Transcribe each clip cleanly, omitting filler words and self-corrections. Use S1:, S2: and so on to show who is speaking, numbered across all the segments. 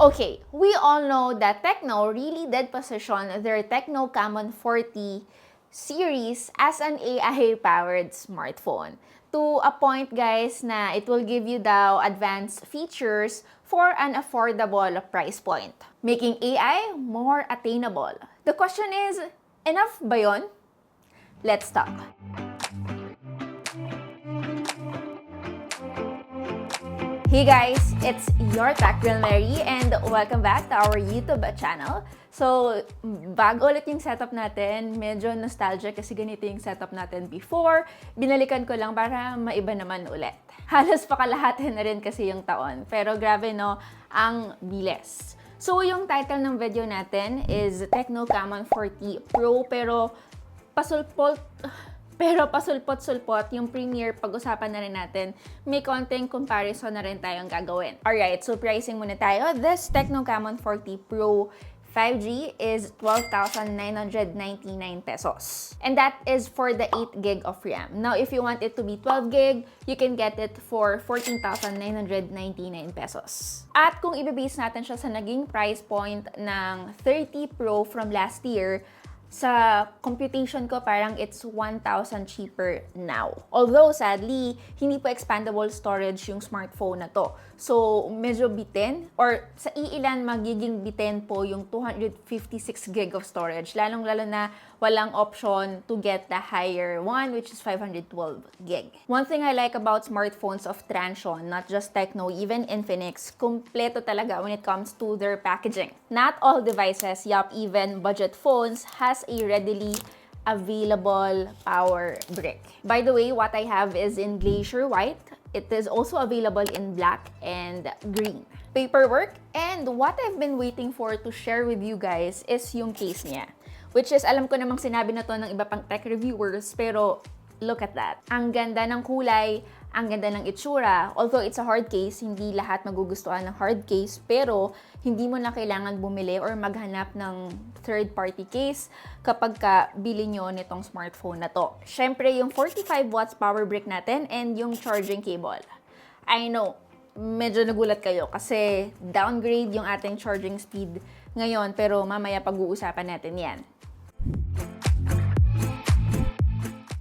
S1: Okay, we all know that Tecno really did position their Tecno Camon 40 series as an AI-powered smartphone. To a point, guys, na it will give you the advanced features for an affordable price point, making AI more attainable. The question is, enough ba yun? Let's talk. Hey guys, it's your Tech Girl Mary and welcome back to our YouTube channel. So, bago ulit yung setup natin, medyo nostalgic kasi ganito yung setup natin before. Binalikan ko lang para maiba naman ulit. Halos pakalahati na rin kasi yung taon. Pero grabe no, ang bilis. So, yung title ng video natin is Tecno Camon 40 Pro pero pasulpot-sulpot yung premiere, pag-usapan na rin natin. May konting comparison na rin tayong gagawin. Alright, so pricing muna tayo. This Tecno Camon 40 Pro 5G is 12,999 pesos. And that is for the 8 gig of RAM. Now, if you want it to be 12 gig, you can get it for 14,999 pesos. At kung ibibase natin siya sa naging price point ng 30 Pro from last year, sa computation ko, parang it's 1,000 cheaper now. Although, sadly, hindi po expandable storage yung smartphone na to. So, medyo bitin, or sa iilan magiging bitin po yung 256 gig of storage. Lalong-lalo na walang option to get the higher one, which is 512 gig. One thing I like about smartphones of Transsion, not just Tecno, even Infinix, kompleto talaga when it comes to their packaging. Not all devices, even budget phones, has a readily available power brick. By the way, what I have is in Glacier White. It is also available in black and green. Paperwork, and what I've been waiting for to share with you guys is yung case niya. Which is, alam ko namang sinabi na to ng iba pang tech reviewers, pero look at that. Ang ganda ng kulay, ang ganda ng itsura. Although it's a hard case, hindi lahat magugustuhan ng hard case, pero hindi mo na kailangan bumili or maghanap ng third-party case kapag bili nyo nitong smartphone na to. Syempre, yung 45 watts power brick natin and yung charging cable. I know, medyo nagulat kayo kasi downgrade yung ating charging speed ngayon, pero mamaya pag-uusapan natin yan.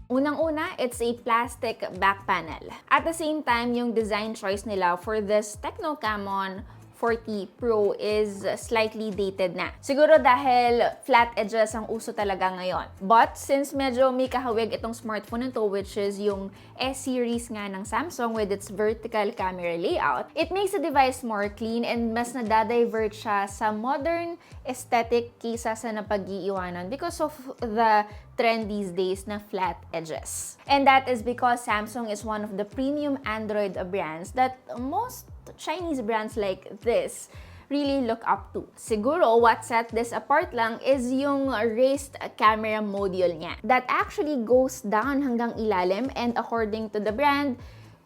S1: Unang-una, it's a plastic back panel. At the same time, yung design choice nila for this Tecno Camon 40 Pro is slightly dated na. Siguro dahil flat edges ang uso talaga ngayon. But since medyo may kahawig itong smartphone nito, which is yung S-series nga ng Samsung with its vertical camera layout, it makes the device more clean and mas nadadivert siya sa modern aesthetic kaysa sa napag-iiwanan because of the trend these days na flat edges. And that is because Samsung is one of the premium Android brands that most Chinese brands like this really look up to. Siguro, what set this apart lang is yung raised camera module niya that actually goes down hanggang ilalim, and according to the brand,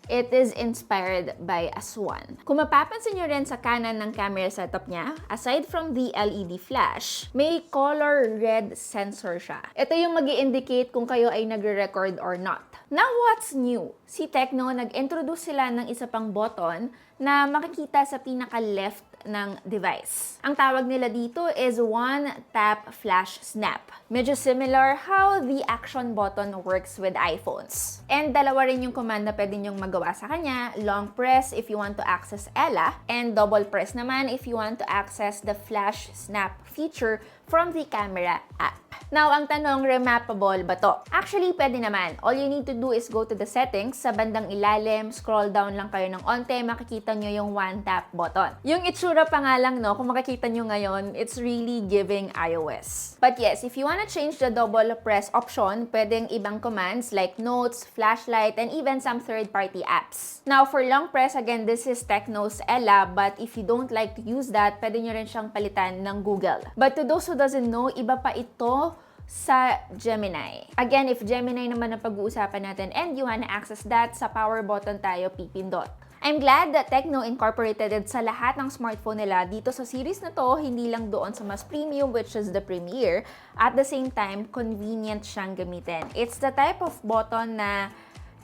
S1: it is inspired by a Swan. Kung mapapansin nyo rin sa kanan ng camera setup niya, aside from the LED flash, may color red sensor siya. Ito yung mag-i-indicate kung kayo ay nagre-record or not. Now, what's new? Si Tecno, nag-introduce sila ng isa pang button na makikita sa pinaka-left ng device. Ang tawag nila dito is One Tap Flash Snap. Medyo similar how the action button works with iPhones. And dalawa rin yung command na pwede nyong magawa sa kanya. Long press if you want to access Ella, and double press naman if you want to access the Flash Snap feature from the camera app. Now, ang tanong, remappable ba to? Actually, pwede naman. All you need to do is go to the settings. Sa bandang ilalim, scroll down lang kayo ng onte, makikita nyo yung one tap button. Yung itsura pa nga lang, no, kung makikita nyo ngayon, it's really giving iOS. But yes, if you wanna change the double press option, pwedeng ibang commands like notes, flashlight, and even some third-party apps. Now, for long press, again, this is Tecno's Ella, but if you don't like to use that, pwede nyo rin siyang palitan ng Google. But to those who doesn't know, iba pa ito sa Gemini. Again, if Gemini naman ang pag-uusapan natin and you wanna access that, sa power button tayo pipindot. I'm glad that Tecno incorporated it sa lahat ng smartphone nila dito sa series na to, hindi lang doon sa mas premium, which is the Premier. At the same time, convenient siyang gamitin. It's the type of button na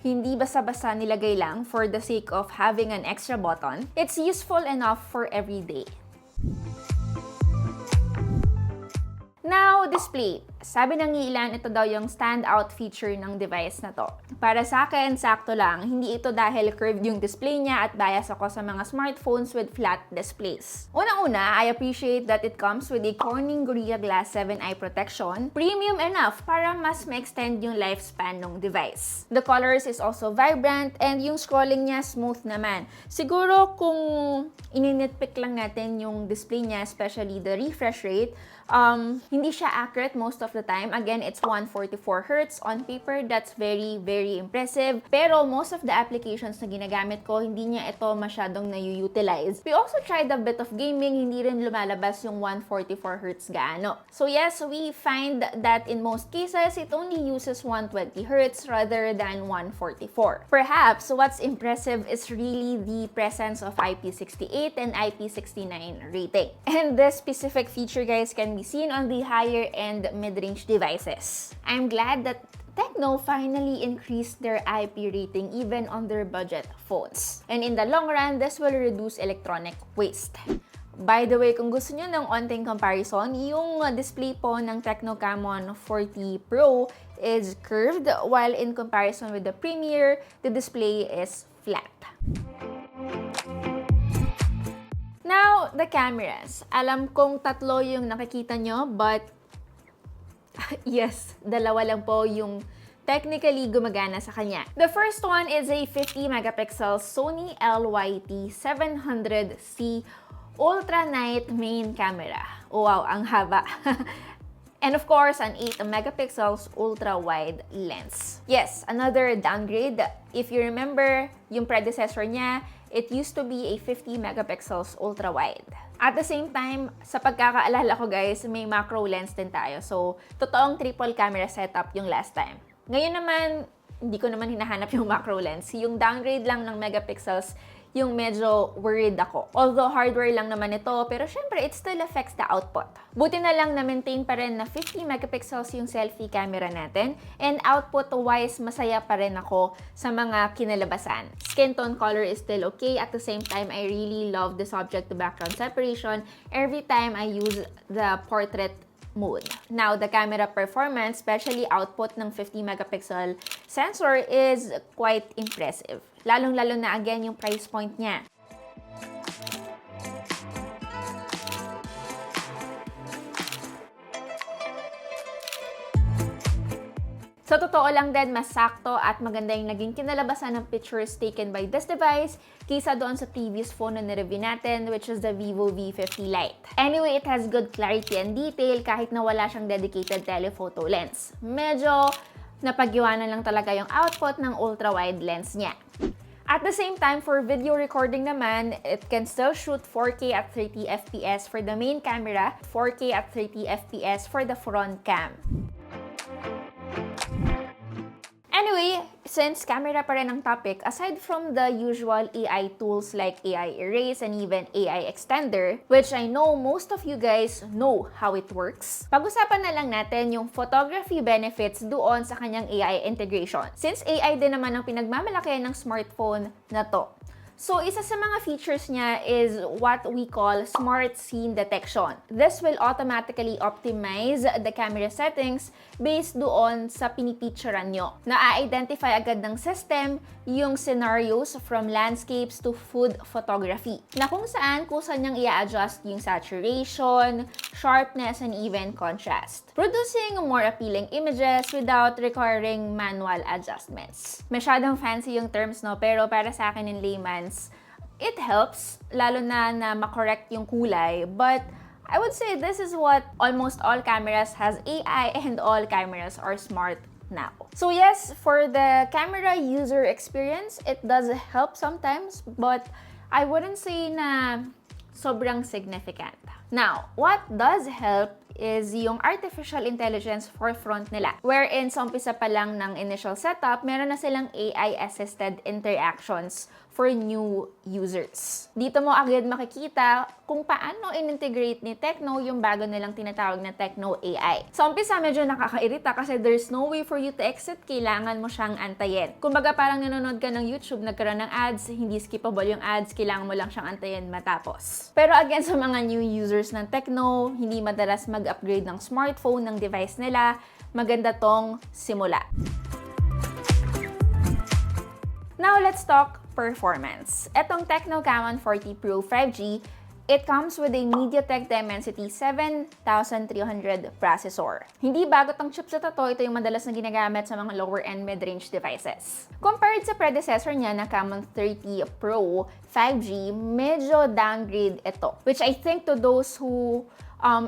S1: hindi basta-basta nilagay lang for the sake of having an extra button. It's useful enough for every day. Now, display. Sabi ng ilan, ito daw yung standout feature ng device na to. Para sa akin, sakto lang. Hindi ito dahil curved yung display niya at bias ako sa mga smartphones with flat displays. Unang-una, I appreciate that it comes with a Corning Gorilla Glass 7 eye protection, premium enough para mas ma-extend yung lifespan ng device. The colors is also vibrant and yung scrolling niya smooth naman. Siguro kung ininitpick lang natin yung display niya, especially the refresh rate, hindi siya accurate most of the time. Again, it's 144 Hz. On paper, that's very, very impressive. Pero most of the applications na ginagamit ko, hindi niya ito masyadong na-utilize. We also tried a bit of gaming, hindi rin lumalabas yung 144 Hz gaano. So yes, we find that in most cases, it only uses 120 Hz rather than 144. Perhaps, what's impressive is really the presence of IP68 and IP69 rating. And this specific feature, guys, can be seen on the higher-end mid-range devices. I'm glad that Tecno finally increased their IP rating even on their budget phones. And in the long run, this will reduce electronic waste. By the way, kung gusto nyo ng onting comparison, yung display po ng Tecno Camon 40 Pro is curved, while in comparison with the Premier, the display is flat. Now, the cameras. Alam kong tatlo yung nakikita nyo, but yes, dalawa lang po yung technically gumagana sa kanya. The first one is a 50 megapixel Sony LYT700C Ultra Night main camera. Wow, ang haba. And of course, an 8 megapixels ultra-wide lens. Yes, another downgrade. If you remember, yung predecessor niya, it used to be a 50 megapixels ultra-wide. At the same time, sa pagkakaalala ko guys, may macro lens din tayo. So, totoong triple camera setup yung last time. Ngayon naman, hindi ko naman hinahanap yung macro lens. Yung downgrade lang ng megapixels, yung medyo worried ako. Although hardware lang naman ito, pero syempre it still affects the output. Buti na lang na-maintain pa rin na 50 megapixels yung selfie camera natin, and output-wise, masaya pa rin ako sa mga kinalabasan. Skin tone color is still okay. At the same time, I really love the subject to background separation every time I use the portrait mode. Now, the camera performance, especially output ng 50 megapixel sensor, is quite impressive. Lalong-lalo na again yung price point niya. Sa totoo lang din, mas sakto at maganda yung naging kinalabasan ng pictures taken by this device kaysa doon sa previous phone na nireview natin, which is the Vivo V50 Lite. Anyway, it has good clarity and detail kahit na wala siyang dedicated telephoto lens. Medyo napagyawanan lang talaga yung output ng ultra-wide lens niya. At the same time, for video recording naman, it can still shoot 4K at 30 FPS for the main camera, 4K at 30 FPS for the front cam. Anyway, since camera pa rin ang topic, aside from the usual AI tools like AI Erase and even AI Extender, which I know most of you guys know how it works, pag-usapan na lang natin yung photography benefits doon sa kanyang AI integration. Since AI din naman ang pinagmamalaki ng smartphone na to. So, isa sa mga features niya is what we call Smart Scene Detection. This will automatically optimize the camera settings based doon sa pinipicturean nyo. Na-identify agad ng system yung scenarios from landscapes to food photography, na kung saan kusa niyang i-adjust yung saturation, sharpness, and even contrast, producing more appealing images without requiring manual adjustments. Masyadong fancy yung terms, no? Pero para sa akin in layman, it helps, lalo na makorrect yung kulay, but I would say this is what almost all cameras has AI and all cameras are smart now. So yes, for the camera user experience, it does help sometimes, but I wouldn't say na sobrang significant. Now, what does help is yung artificial intelligence forefront nila, wherein sa umpisa pa lang ng initial setup, meron na silang AI-assisted interactions for new users. Dito mo agad makikita kung paano in-integrate ni Tecno yung bago nilang tinatawag na Tecno AI. Sa umpisa, medyo nakakairita kasi there's no way for you to exit, kailangan mo siyang antayin. Kumbaga parang nanonood ka ng YouTube, nagkaroon ng ads, hindi skippable yung ads, kailangan mo lang siyang antayin matapos. Pero again, sa mga new users ng Tecno, hindi madalas mag mag-upgrade ng smartphone, ng device nila, maganda tong simula. Now, let's talk performance. Etong Tecno Camon 40 Pro 5G, it comes with a MediaTek Dimensity 7300 processor. Hindi bago tong chipset na to, ito yung madalas na ginagamit sa mga lower-end mid-range devices. Compared sa predecessor niya na Camon 30 Pro 5G, medyo downgrade ito. Which I think to those who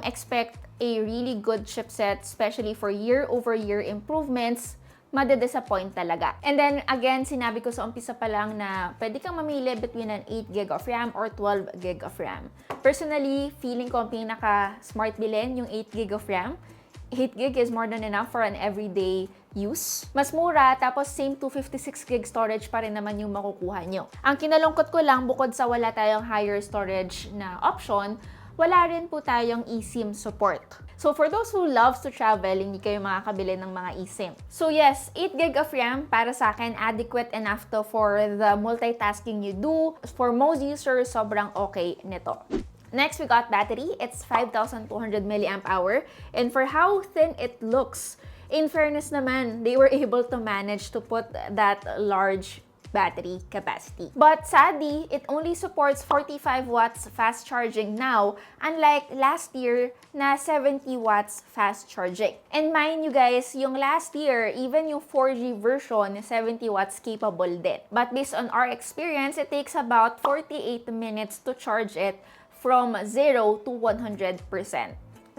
S1: expect a really good chipset, especially for year-over-year improvements, madidisappoint talaga. And then, again, sinabi ko sa umpisa pa lang na pwede kang mamili between an 8GB of RAM or 12GB of RAM. Personally, feeling ko ang pinaka-smart bilhin yung 8GB of RAM. 8GB is more than enough for an everyday use. Mas mura, tapos same 256GB storage pa rin naman yung makukuha nyo. Ang kinalungkot ko lang, bukod sa wala tayong higher storage na option, wala rin po tayong eSIM support. So for those who loves to travel, hindi kayo makakabili ng mga eSIM. So yes, 8GB of RAM para sa akin, adequate enough to for the multitasking you do. For most users, sobrang okay nito. Next, we got battery. It's 5,200 mAh. And for how thin it looks, in fairness naman, they were able to manage to put that large battery capacity. But sadly, it only supports 45 watts fast charging now, unlike last year na 70 watts fast charging. And mind you guys, yung last year, even yung 4G version, 70 watts capable din. But based on our experience, it takes about 48 minutes to charge it from 0 to 100%.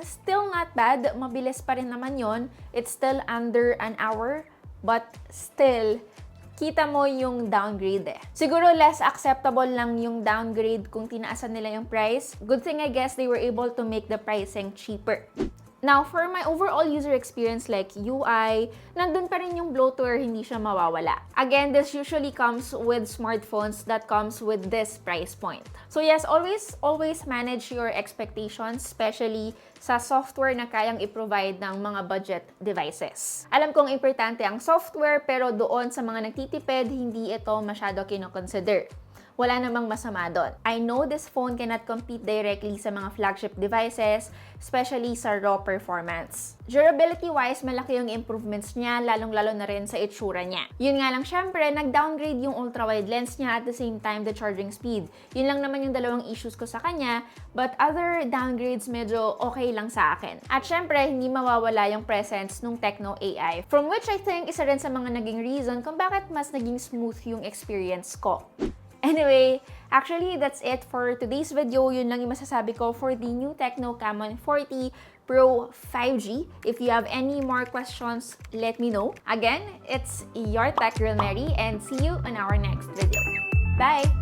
S1: Still not bad, mabilis pa rin naman yun. It's still under an hour, but still, kita mo yung downgrade eh. Siguro less acceptable lang yung downgrade kung tinaasan nila yung price. Good thing I guess they were able to make the pricing cheaper. Now, for my overall user experience like UI, nandun pa rin yung bloatware, hindi siya mawawala. Again, this usually comes with smartphones that comes with this price point. So yes, always manage your expectations, especially sa software na kayang i-provide ng mga budget devices. Alam kong importante ang software, pero doon sa mga nagtitipid, hindi ito masyado kinoconsider. Wala namang masama doon. I know this phone cannot compete directly sa mga flagship devices, especially sa raw performance. Durability-wise, malaki yung improvements niya, lalong-lalo na rin sa itsura niya. Yun nga lang, syempre, nag-downgrade yung ultra-wide lens niya at the same time the charging speed. Yun lang naman yung dalawang issues ko sa kanya, but other downgrades medyo okay lang sa akin. At syempre, hindi mawawala yung presence ng Tecno AI, from which I think isa rin sa mga naging reason kung bakit mas naging smooth yung experience ko. Anyway, actually, that's it for today's video. Yun lang yung masasabi ko for the new Tecno Camon 40 Pro 5G. If you have any more questions, let me know. Again, it's your Tech Girl Mary, and see you on our next video. Bye!